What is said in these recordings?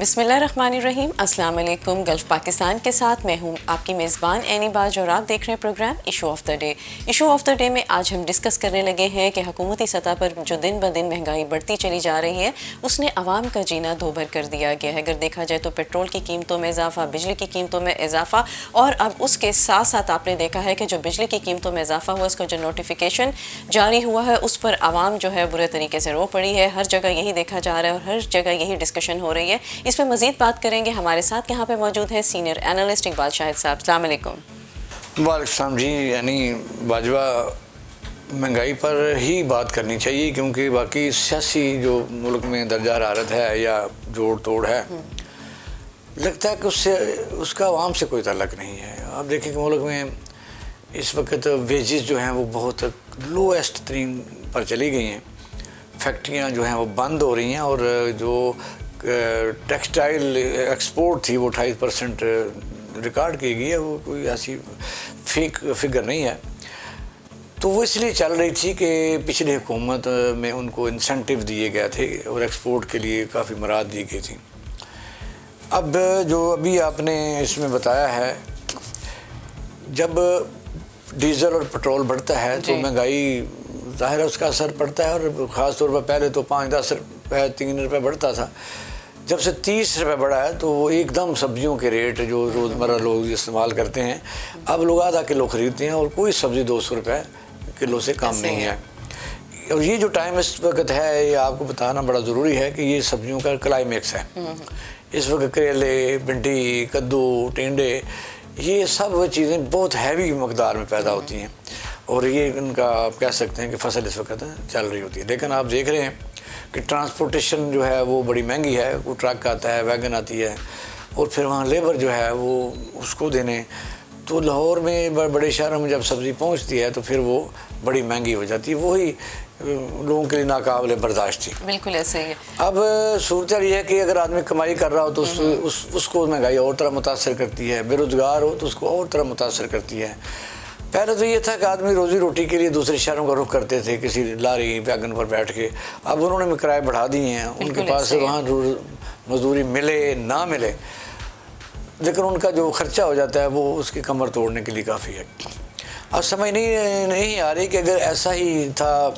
बिस्मिल्लाहिर्रहमानिर्रहीम। अस्सलाम वालेकुम। गल्फ़ पाकिस्तान के साथ मैं हूँ आपकी मेज़बान एनी बाज और आप देख रहे हैं program issue of the day. Issue of the day में आज हम डिस्कस करने लगे हैं कि हुकूमती सतह पर जो दिन ब दिन महंगाई बढ़ती चली जा रही है उसने आवाम का जीना दोभर कर दिया गया है। अगर देखा जाए तो पेट्रोल की कीमतों में इजाफा, बिजली की कीमतों में इजाफा और अब उसके साथ साथ आपने देखा है कि जो बिजली की कीमतों में इजाफा हुआ उसका जो नोटिफिकेशन जारी हुआ है उस पर आवाम जो है बुरे तरीके से रो पड़ी है। हर जगह यही देखा जा रहा है और हर जगह यही डिस्कशन हो रही है। इस पर मज़ीद बात करेंगे। हमारे साथ यहाँ पे मौजूद है सीनियर एनालिस्ट इकबाल शाहिद साहब। अस्सलाम वालेकुम। वालेकुम जी। यानी बाजवा महंगाई पर ही बात करनी चाहिए क्योंकि बाकी सियासी जो मुल्क में दर्जा हरारत है या जोड़ तोड़ है लगता है कि उससे उसका आवाम से कोई ताल्लुक़ नहीं है। आप देखें कि मुल्क में इस वक्त वेजेस जो हैं वो बहुत लोएस्ट तरीन पर चली गई हैं। फैक्ट्रियाँ जो हैं वो बंद हो रही हैं और जो टेक्सटाइल एक्सपोर्ट थी वो 28% रिकॉर्ड की गई है। वो कोई ऐसी फेक फिगर नहीं है। तो वो इसलिए चल रही थी कि पिछली हुकूमत में उनको इंसेंटिव दिए गए थे और एक्सपोर्ट के लिए काफ़ी मराद दी गई थी। अब जो अभी आपने इसमें बताया है, जब डीज़ल और पेट्रोल बढ़ता है तो महंगाई ज़ाहिर है उसका असर पड़ता है और ख़ास तौर पर पहले तो 5-10 रुपये 3 रुपये बढ़ता था। जब से 30 रुपये बढ़ा है तो वो एकदम सब्जियों के रेट जो रोज़मर्रा लोग इस्तेमाल करते हैं अब लोग आधा किलो ख़रीदते हैं और कोई सब्ज़ी 200 रुपये किलो से कम नहीं है। और ये जो टाइम इस वक्त है ये आपको बताना बड़ा ज़रूरी है कि ये सब्जियों का क्लाइमेक्स है। इस वक्त करेले, भिंडी, कद्दू, टिंडे ये सब चीज़ें बहुत हैवी मकदार में पैदा होती हैं और ये इनका आप कह सकते हैं कि फसल इस वक्त चल रही होती है। लेकिन आप देख रहे हैं कि ट्रांसपोर्टेशन जो है वो बड़ी महंगी है। वो ट्रक आता है, वैगन आती है और फिर वहाँ लेबर जो है वो उसको देने, तो लाहौर में बड़े शहरों में जब सब्ज़ी पहुँचती है तो फिर वो बड़ी महंगी हो जाती है। वही लोगों के लिए नाकाबिले बर्दाश्त थी। बिल्कुल ऐसे ही है। अब सूरत ये है कि अगर आदमी कमाई कर रहा हो तो उसको महंगाई और तरह मुतासर करती है। बेरोज़गार हो तो उसको और तरह मुतासर करती है। पहले तो ये था कि आदमी रोज़ी रोटी के लिए दूसरे शहरों का रुख करते थे किसी लारी वैगन पर बैठ के। अब उन्होंने किराए बढ़ा दिए हैं। उनके पास वहाँ मजदूरी मिले ना मिले लेकिन उनका जो ख़र्चा हो जाता है वो उसकी कमर तोड़ने के लिए काफ़ी है। अब समझ नहीं आ रही कि अगर ऐसा ही था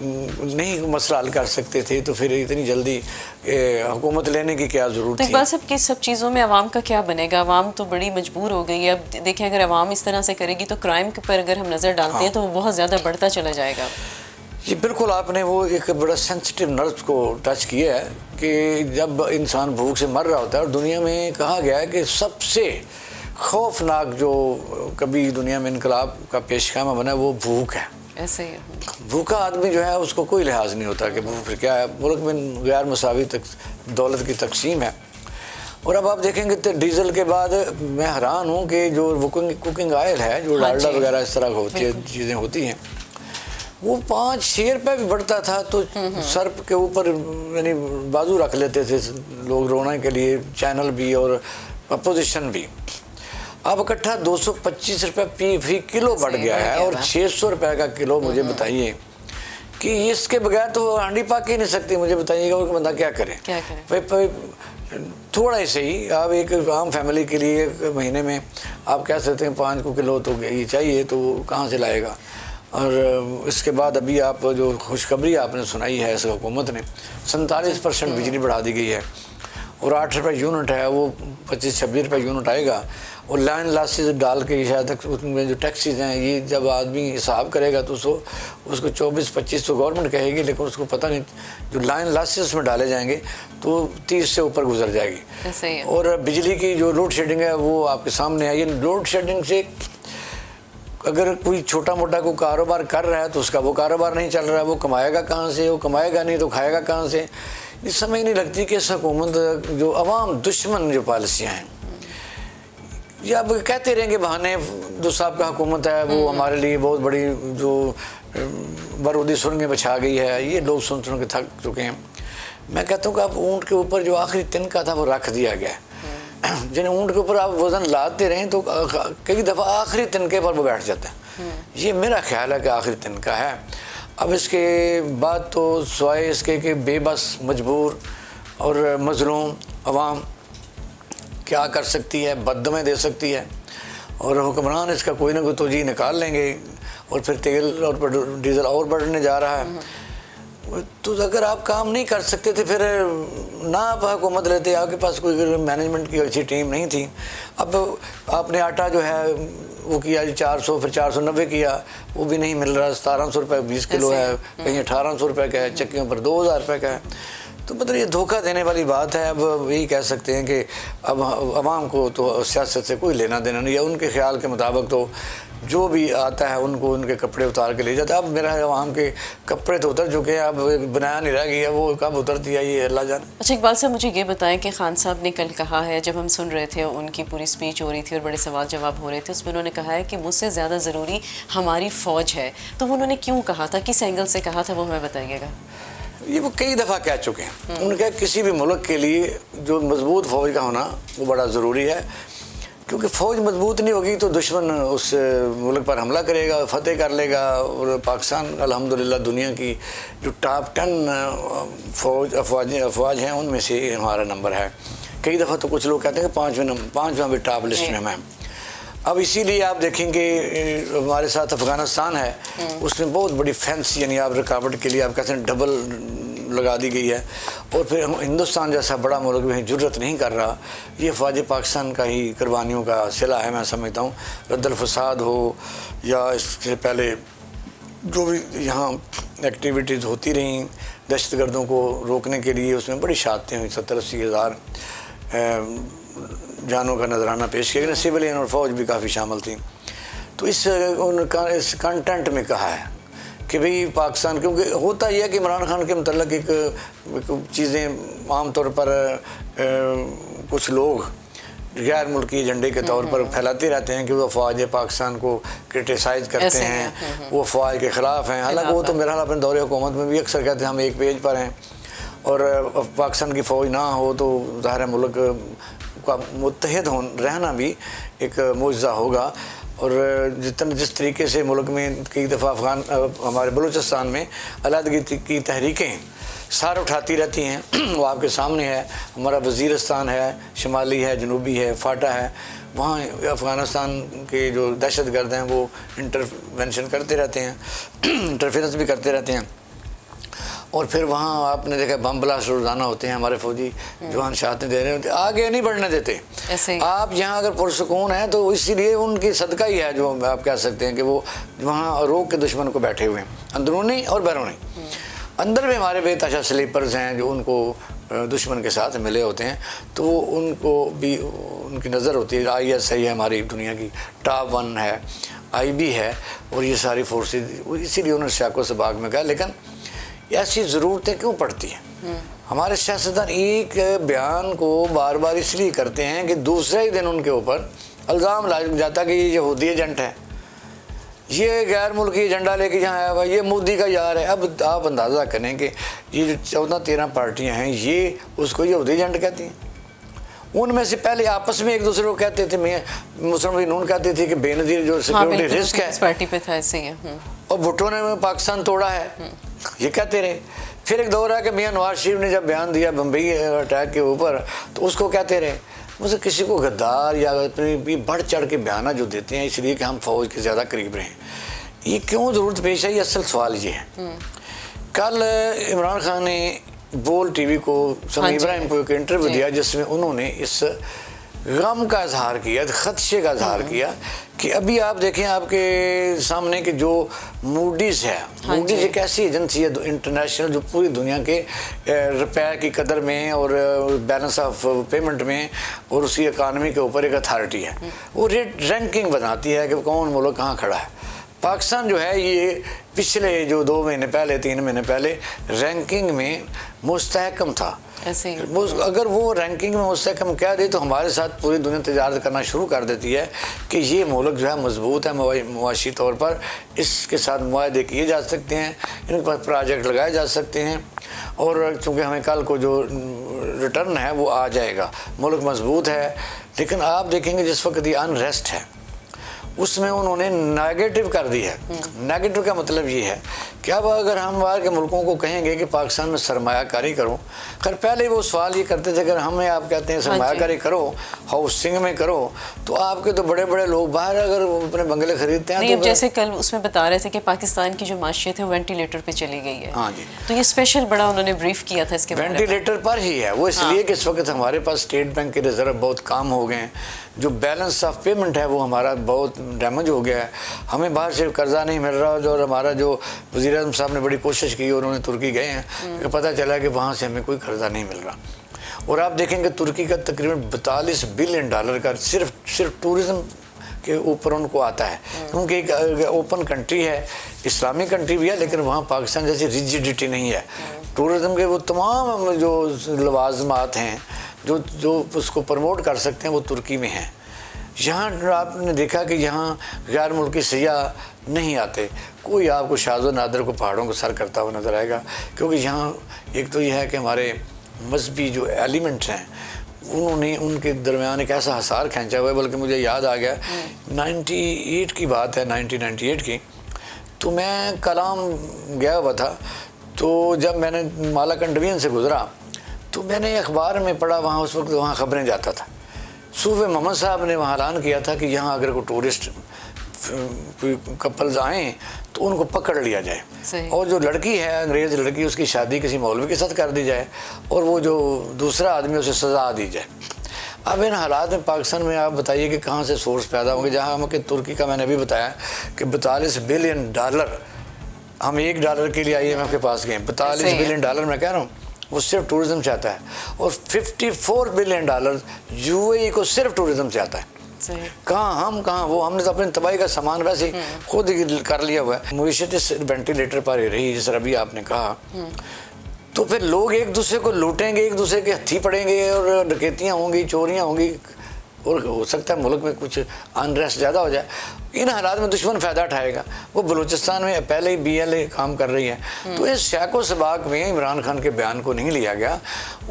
नहीं मसला हल कर सकते थे तो फिर इतनी जल्दी हुकूमत लेने की क्या ज़रूरत थी। इकबाल साहब की सब चीज़ों में आवाम का क्या बनेगा? आवाम तो बड़ी मजबूर हो गई है। अब देखें अगर आवाम इस तरह से करेगी तो क्राइम के पर अगर हम नज़र डालते हैं तो वो बहुत ज़्यादा बढ़ता चला जाएगा। जी बिल्कुल, आपने वो एक बड़ा सेंसिटिव नर्व को टच किया है कि जब इंसान भूख से मर रहा होता है और दुनिया में कहा गया है कि सबसे खौफनाक जो कभी दुनिया में इनकलाब का पेशखामा बना है वो भूख है। ऐसे ही भूखा आदमी जो है उसको कोई लिहाज नहीं होता कि भूख फिर क्या है। मुल्क में गैर मसावी दौलत की तकसीम है। और अब आप देखेंगे तो डीज़ल के बाद मैं हैरान हूँ कि जो कुकिंग ऑयल है जो डालडा वगैरह इस तरह होती है चीज़ें होती हैं वो 5-6 रुपये भी बढ़ता था तो सर के ऊपर यानी बाजू रख लेते थे लोग रोने के लिए, चैनल भी और अपोजिशन भी। अब इकट्ठा 225 रुपये फी किलो बढ़ गया है और 600 रुपये का किलो। मुझे बताइए कि इसके बगैर तो हांडी पक ही नहीं सकती। मुझे बताइएगा कि बंदा क्या करे। भाई थोड़ा ही सही आप एक आम फैमिली के लिए महीने में आप कह सकते हैं 5 किलो तो ये चाहिए तो कहाँ से लाएगा। और इसके बाद अभी आप जो खुशखबरी आपने सुनाई है इस हुकूमत ने 47% बिजली बढ़ा दी गई है और 8 रुपये यूनिट है वो 25-26 रुपये यूनिट आएगा। और लाइन लासेस डाल के शायद उसमें जो टैक्सीज हैं ये जब आदमी हिसाब करेगा तो उसको 24-25 तो गवर्नमेंट कहेगी लेकिन उसको पता नहीं जो लाइन लासेस में डाले जाएंगे तो 30 से ऊपर गुजर जाएगी। और बिजली की जो लोड शेडिंग है वो आपके सामने है। ये लोड शेडिंग से अगर कोई छोटा मोटा कोई कारोबार कर रहा है तो उसका वो कारोबार नहीं चल रहा है। वो कमाएगा कहाँ से? वो कमाएगा नहीं तो खाएगा कहाँ से? ये समझ नहीं लगती कि इस हुकूमत जो अवाम दुश्मन जो पॉलिसियाँ हैं ये अब कहते रहेंगे बहाने जो साहब का हुकूमत है वो हमारे लिए बहुत बड़ी जो बारूदी सुरंगें बिछा गई है। ये लोग सुन के थक चुके हैं। मैं कहता हूँ कि आप ऊँट के ऊपर जो आखिरी तिनका था वो रख दिया गया है। जिन ऊँट के ऊपर आप वज़न लाते रहें तो कई दफ़ा आखिरी तिनके पर वो बैठ जाता है। ये मेरा ख्याल है कि आखिरी तिनका है। अब इसके बाद तो सिवाय इसके कि बेबस, मजबूर और मजलूम अवाम क्या कर सकती है, बददुआएं दे सकती है, और हुक्मरान इसका कोई ना कोई तोजी निकाल लेंगे, और फिर तेल और डीजल और बढ़ने जा रहा है। तो अगर आप काम नहीं कर सकते थे फिर ना आप हुकूमत लेते, आपके पास कोई मैनेजमेंट की अच्छी टीम नहीं थी। अब आपने आटा जो है वो किया 400, फिर 490 किया, वो भी नहीं मिल रहा, 1700 रुपये 20 किलो है, कहीं 1800 रुपये का है, चक्कियों पर 2000 रुपये का है। तो मतलब ये धोखा देने वाली बात है। अब यही कह सकते हैं कि अब अवाम को तो सियासत से कोई लेना देना नहीं है, उनके ख्याल के मुताबिक तो जो भी आता है उनको उनके कपड़े उतार के ले जाता है। अब मेरा अवाम के कपड़े तो उतर चुके हैं, अब बनाया नहीं रह गया, वो कब उतरती है ये अल्लाह जाने। अच्छा इकबाल साहब, मुझे ये बताएं कि खान साहब ने कल कहा है, जब हम सुन रहे थे उनकी पूरी स्पीच हो रही थी और बड़े सवाल जवाब हो रहे थे, उसमें उन्होंने कहा है कि मुझसे ज़्यादा ज़रूरी हमारी फ़ौज है। तो उन्होंने क्यों कहा था, किस एंगल से कहा था, वो हमें बताइएगा। ये वो कई दफ़ा कह चुके हैं। उन्होंने कहा किसी भी मुल्क के लिए जो मजबूत फ़ौज का होना वो बड़ा ज़रूरी है, क्योंकि फ़ौज मजबूत नहीं होगी तो दुश्मन उस मुल्क पर हमला करेगा, फतेह कर लेगा। और पाकिस्तान अल्हम्दुलिल्लाह दुनिया की जो टॉप 10 अफवाज हैं उनमें से हमारा नंबर है। कई दफ़ा तो कुछ लोग कहते हैं कि पाँचवां भी टॉप लिस्ट में मैं। अब इसीलिए आप देखेंगे हमारे साथ अफ़गानिस्तान है, उसमें बहुत बड़ी फेंस यानी आप रुकावट के लिए आप कहते हैं डबल लगा दी गई है। और फिर हिंदुस्तान जैसा बड़ा मुल्क भी जुर्रत नहीं कर रहा। ये फ़ौज पाकिस्तान का ही कुर्बानियों का सिला है, मैं समझता हूँ। रद्दल फसाद हो या इससे पहले जो भी यहाँ एक्टिविटीज़ होती रहीं दहशतगर्दों को रोकने के लिए, उसमें बड़ी शहादतें हुई। 70-80 हज़ार जानों का नजराना पेश किया गया। सिविलियन और फ़ौज भी काफ़ी शामिल थी। तो इस कंटेंट में कहा है कि भाई पाकिस्तान, क्योंकि होता यह है कि इमरान खान के मतलब एक चीज़ें आम तौर पर कुछ लोग गैर मुल्की एजेंडे के तौर पर फैलाते रहते हैं कि वो फ़ौज पाकिस्तान को क्रिटिसाइज़ करते हैं, वो फ़ौज के ख़िलाफ़ हैं। हालांकि वो तो मेरा ख्याल अपने दौरे हुकूमत में भी अक्सर कहते हैं हम एक पेज पर हैं, और पाकिस्तान की फ़ौज ना हो तो ज़ाहिर मुल्क का मुत्तहिद रहना भी एक मुआज़ा होगा। और जिस तरीके से मुल्क में कई दफ़ा हमारे बलूचिस्तान में अलहदगी की तहरीकें सार उठाती रहती हैं, वो आपके सामने है। हमारा वज़ीरिस्तान है, शुमाली है, जनूबी है, फाटा है, वहाँ अफ़गानिस्तान के जो दहशतगर्द हैं वो इंटरवेंशन करते रहते हैं, इंटरफेरेंस भी करते रहते हैं। और फिर वहाँ आपने देखा बम ब्लास्ट रोज़ाना होते हैं, हमारे फौजी जवान शहादतें दे रहे होते, आगे नहीं बढ़ने देते। आप यहाँ अगर पुरसुकून हैं तो इसीलिए उनकी सदका ही है जो आप कह सकते हैं कि वो वहाँ रोक के दुश्मन को बैठे हुए हैं, अंदरूनी और बैरूनी। अंदर भी हमारे बेतहाशा स्लीपर्स हैं जो उनको दुश्मन के साथ मिले होते हैं, तो उनको भी उनकी नज़र होती है। ISI है हमारी दुनिया की टॉप 1 है, IB है, और ये सारी फोर्सेज, इसीलिए उन्होंने शाको से बाग में कहा। लेकिन ऐसी ज़रूरतें क्यों पड़ती हैं? हमारे सियासतदान एक बयान को बार बार इसलिए करते हैं कि दूसरे ही दिन उनके ऊपर इल्ज़ाम लग जाता कि ये यहूदी एजेंट है, ये गैर मुल्की एजेंडा लेके यहाँ आया हुआ, ये मोदी का यार है। अब आप अंदाज़ा करें कि ये जो 14-13 पार्टियाँ हैं ये उसको यहूदी एजेंट कहती हैं। उनमें से पहले आपस में एक दूसरे को कहते थे, मैं मुस्लिम नून कहते थे कि बेनज़ीर जो सिक्योरिटी रिस्क है, पार्टी पे था ऐसे ही। और भुट्टो ने पाकिस्तान तोड़ा है, ये कहते रहे। फिर एक दौर है कि मियाँ नवाज शरीफ ने जब बयान दिया बम्बई अटैक के ऊपर तो उसको कहते रहे। मुझे किसी को गद्दार या अपनी बढ़ चढ़ के बयाना जो देते हैं इसलिए कि हम फौज के ज़्यादा करीब रहें, ये क्यों ज़रूरत पेश है? ये असल सवाल ये है। कल इमरान खान ने बोल TV को समी इब्राहिम को एक इंटरव्यू दिया जिसमें उन्होंने इस गम का इजहार किया, खदशे का इजहार किया कि अभी आप देखें आपके सामने कि जो मूडीज़ है, मूडीज़ एक ऐसी एजेंसी है इंटरनेशनल जो पूरी दुनिया के रुपये की कदर में और बैलेंस ऑफ पेमेंट में और उसकी इकानमी के ऊपर एक अथॉरिटी है। वो रैंकिंग बनाती है कि कौन मुल्क कहाँ खड़ा है। पाकिस्तान जो है ये पिछले जो 2 महीने पहले 3 महीने पहले रैंकिंग में मुस्तहकम था। अगर वो रैंकिंग में मुस्तहकम कह दे तो हमारे साथ पूरी दुनिया तजारत करना शुरू कर देती है कि ये मुल्क जो है मजबूत है मुआशी तौर पर, इसके साथ मुआहदे किए जा सकते हैं, इनके पास प्रोजेक्ट लगाए जा सकते हैं, और चूँकि हमें कल को जो रिटर्न है वो आ जाएगा, मुल्क मजबूत है। लेकिन आप देखेंगे जिस वक्त ये अनरेस्ट है उसमें उन्होंने नेगेटिव कर दी है। नेगेटिव का मतलब ये है क्या वो अगर हम बाहर के मुल्कों को कहेंगे कि पाकिस्तान में सरमायाकारी करो, खैर पहले वो सवाल ये करते थे अगर हमें आप कहते हैं सरमायाकारी करो, हाउसिंग में करो, तो आपके तो बड़े बड़े लोग बाहर अगर अपने बंगले खरीदते हैं नहीं, तो जैसे कल उसमें बता रहे थे कि पाकिस्तान की जो माशियत है वो वेंटिलेटर पे चली गई है। हाँ जी, तो ये स्पेशल बड़ा उन्होंने ब्रीफ किया था इसके बारे में। वेंटिलेटर पर ही है वो, इसलिए कि इस वक्त हमारे पास स्टेट बैंक के रिजर्व बहुत कम हो गए हैं, जो बैलेंस ऑफ पेमेंट है वो हमारा बहुत डैमेज हो गया है, हमें बाहर से कर्जा नहीं मिल रहा। और हमारा जो वज़ीर आज़म साहब ने बड़ी कोशिश की, उन्होंने तुर्की गए हैं, कि पता चला कि वहाँ से हमें कोई कर्जा नहीं मिल रहा। और आप देखेंगे तुर्की का तकरीबन 42 बिलियन डॉलर का सिर्फ टूरिज़्म के ऊपर उनको आता है, क्योंकि एक ओपन कंट्री है, इस्लामिक कंट्री भी है, लेकिन वहाँ पाकिस्तान जैसी रिजिडिटी नहीं है। टूरिज़्म के वो तमाम जो लवाजमात हैं जो उसको प्रमोट कर सकते हैं वो तुर्की में हैं। यहाँ आपने देखा कि यहाँ गैर मुल्की सयाह नहीं आते, कोई आपको शाज़ो नादर को पहाड़ों को सर करता हुआ नज़र आएगा, क्योंकि यहाँ एक तो यह है कि हमारे मजहबी जो एलिमेंट्स हैं उन्होंने उनके दरमियान एक ऐसा हसार खींचा हुआ है। बल्कि मुझे याद आ गया 98 की बात है, 1998 की, तो मैं कलाम गया हुआ था, तो जब मैंने मालाकंड डिवीजन से गुज़रा तो मैंने अखबार में पढ़ा, वहाँ उस वक्त वहाँ ख़बरें जाता था, सूफे मोहम्मद साहब ने वहाँ ऐलान किया था कि यहाँ अगर कोई टूरिस्ट कपल्स आएँ तो उनको पकड़ लिया जाए, और जो लड़की है अंग्रेज़ लड़की उसकी शादी किसी मौलवी के साथ कर दी जाए, और वो जो दूसरा आदमी उसे सज़ा दी जाए। अब इन हालात में पाकिस्तान में आप बताइए कि कहाँ से सोर्स पैदा होंगे, जहाँ हम कि तुर्की का मैंने अभी बताया कि 42 बिलियन डॉलर हम $1 के लिए IMF के पास गए, 42 बिलियन डॉलर मैं कह रहा हूँ वो सिर्फ टूरिज़्म से आता है, और 54 बिलियन डॉलर UAE को सिर्फ टूरिज़्म से आता है। कहाँ हम कहाँ वो, हमने तो अपनी तबाही का सामान वैसे खुद ही कर लिया हुआ है। मुईशत इस वेंटिलेटर पर ही रही, जिस अभी आपने कहा, तो फिर लोग एक दूसरे को लूटेंगे, एक दूसरे के हथी पड़ेंगे, और डकैतियाँ होंगी, चोरियाँ होंगी, और हो सकता है मुल्क में कुछ अनरेस्ट ज़्यादा हो जाए। इन हालात में दुश्मन फ़ायदा उठाएगा। वो बलूचिस्तान में पहले ही BLA काम कर रही है, तो इस शैको सबाक में इमरान खान के बयान को नहीं लिया गया।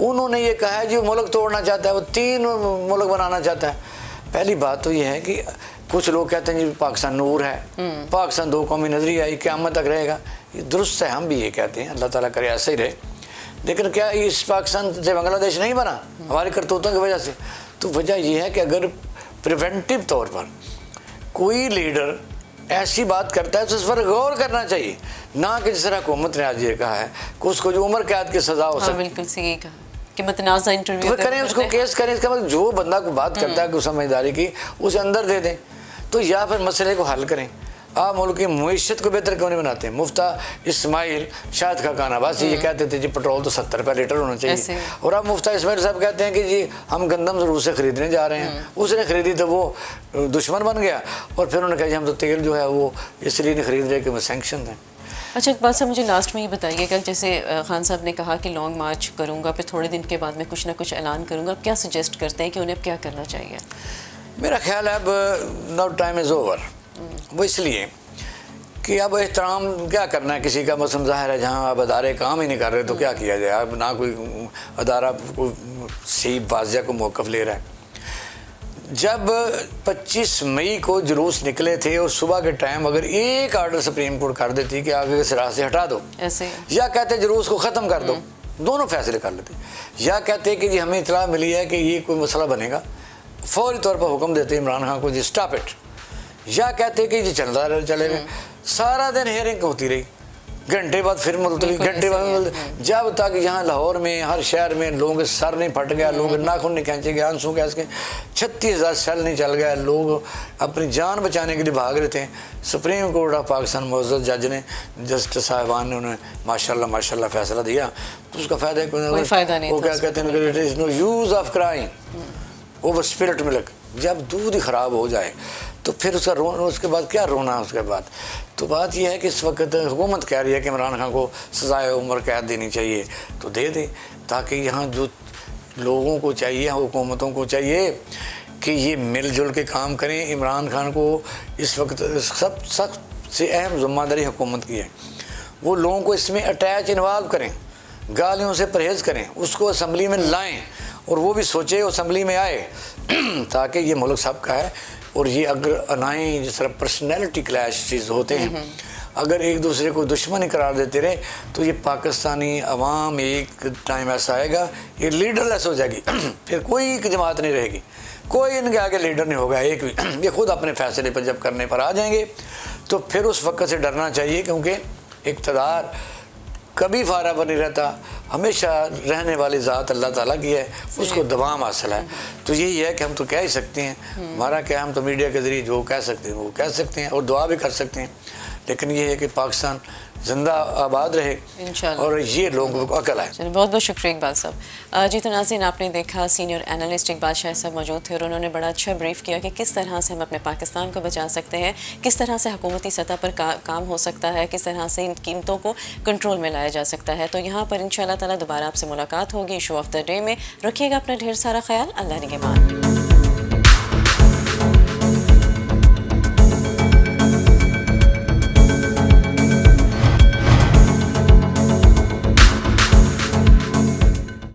उन्होंने ये कहा है जो मुल्क तोड़ना चाहता है वो 3 मुल्क बनाना चाहता है। पहली बात तो ये है कि कुछ लोग कहते हैं जी पाकिस्तान नूर है, पाकिस्तान 2 कौमी नज़रिया ये क़यामत तक रहेगा, ये दुरुस्त है, हम भी ये कहते हैं, अल्लाह ताला करे ऐसा ही रहे। लेकिन क्या इस पाकिस्तान से बांग्लादेश नहीं बना हमारे करतूतों की वजह से? तो वजह यह है कि अगर प्रिवेंटिव तौर पर कोई लीडर ऐसी बात करता है तो उस पर गौर करना चाहिए, ना कि जिस तरह हुकूमत ने आज ये कहा है कि उसको जो उम्र कैद की सज़ा हो सकती है। बिल्कुल सही कहा कि मतनाज़ा इंटरव्यू तो करें, उसको केस करें। इसका मतलब जो बंदा को बात करता है कि समझदारी की, उसे अंदर दे दें, तो या फिर मसले को हल करें। आप मुल्क की मुईशत को बेहतर क्यों नहीं बनाते? मुफ्ता इस्माइल शायद खाकान अब्बासी ये कहते थे जी पेट्रोल तो 70 रुपये लीटर होना चाहिए, और अब मुफ्ता इस्माइल साहब कहते हैं कि जी हम गंदम रूस से ख़रीदने जा रहे हैं। उसने ख़रीदी तो वो दुश्मन बन गया, और फिर उन्होंने कहा जी हम तो तेल जो है वो इसलिए नहीं ख़रीद रहे कि वो सैंक्शन हैं। अच्छा इकबाल साहब, मुझे लास्ट में ये बताइएगा, जैसे खान साहब ने कहा कि लॉन्ग मार्च करूँगा, फिर थोड़े दिन के बाद में कुछ ना कुछ ऐलान करूँगा, आप क्या सजेस्ट करते हैं कि उन्हें अब क्या करना चाहिए? मेरा ख्याल है अब नाउ टाइम इज़ ओवर। वो इसलिए कि अब एहतराम क्या करना है किसी का, मसलन ज़ाहिर है जहाँ अब अदारे काम ही नहीं कर रहे तो क्या किया जाए। अब ना कोई अदारा सही वाज़िया को मौक़िफ़ ले रहा है। जब 25 मई को जुलूस निकले थे और सुबह के टाइम अगर एक ऑर्डर सुप्रीम कोर्ट कर देती कि आगे के राह से हटा दो, ऐसे या कहते जुलूस को ख़त्म कर दो, दोनों फैसले कर लेते, या कहते कि जी हमें इतला मिली है कि ये कोई मसला बनेगा, फौरी तौर पर हुक्म देते इमरान खान को जी स्टॉप इट, या कहते कि जी चले गए। सारा दिन हेयरिंग होती रही, घंटे बाद फिर मुलतवी, घंटे बाद, जब तक यहाँ लाहौर में हर शहर में लोगों के सर नहीं फट गया, लोग नाखून नहीं खींचे गए, आंसू गैस के 36,000 सेल नहीं चल गया, लोग अपनी जान बचाने के लिए भाग रहे थे। सुप्रीम कोर्ट ऑफ पाकिस्तान मुअज़्ज़ज़ जज ने, जस्टिस साहिबान ने उन्हें माशाल्लाह फ़ैसला दिया, तो उसका फ़ायदा कोई फ़ायदा नहीं। वो क्या कहते हैं, it is no use of crying over spilt milk. जब दूध ही ख़राब हो जाए तो फिर उसका उसके बाद क्या रोना उसके बाद। तो बात यह है कि इस वक्त हुकूमत कह रही है कि इमरान खान को सज़ाए उम्र कैद देनी चाहिए, तो दे दे, ताकि यहाँ जो लोगों को चाहिए, हुकूमतों को चाहिए कि ये मिलजुल के काम करें। इमरान खान को इस वक्त सबसे अहम ज़िम्मेदारी हुकूमत की है, वो लोगों को इसमें अटैच इन्वॉल्व करें, गालियों से परहेज़ करें, उसको असम्बली में लाएँ, और वो भी सोचे असम्बली में आए ताकि ये मुल्क सबका है। और ये अगर अनाएँ जिस तरह पर्सनैलिटी क्लैश चीज़ होते हैं, अगर एक दूसरे को दुश्मन ही करार देते रहे तो ये पाकिस्तानी अवाम एक टाइम ऐसा आएगा ये लीडरलेस हो जाएगी। फिर कोई एक जमात नहीं रहेगी, कोई इनके आगे लीडर नहीं होगा एक भी। ये खुद अपने फैसले पर जब करने पर आ जाएंगे तो फिर उस वक्त से डरना चाहिए, क्योंकि इक़्तिदार कभी फारा पर नहीं रहता, हमेशा रहने वाली ज़ात अल्लाह ताला की है, उसको दवाम हासिल है। तो यही है कि हम तो कह ही सकते हैं, हमारा क्या, हम तो मीडिया के ज़रिए जो कह सकते हैं वो कह सकते हैं और दुआ भी कर सकते हैं, लेकिन ये है कि पाकिस्तान जिंदा आबाद रहे इंशाल्लाह और ये लोगों को अकल आए। चलिए, बहुत बहुत शुक्रिया इकबाल साहब। जी तो नाज़रीन, आपने देखा सीनियर एनालिस्ट इकबाल शाह साहब मौजूद थे और उन्होंने बड़ा अच्छा ब्रीफ किया कि किस तरह से हम अपने पाकिस्तान को बचा सकते हैं, किस तरह से हुकूमती सतह पर काम हो सकता है, किस तरह से इन कीमतों को कंट्रोल में लाया जा सकता है। तो यहाँ पर इंशाअल्लाह ताला दोबारा आपसे मुलाकात होगी इशू ऑफ द डे में। रखिएगा अपना ढेर सारा ख्याल। अल्लाह निगहबान।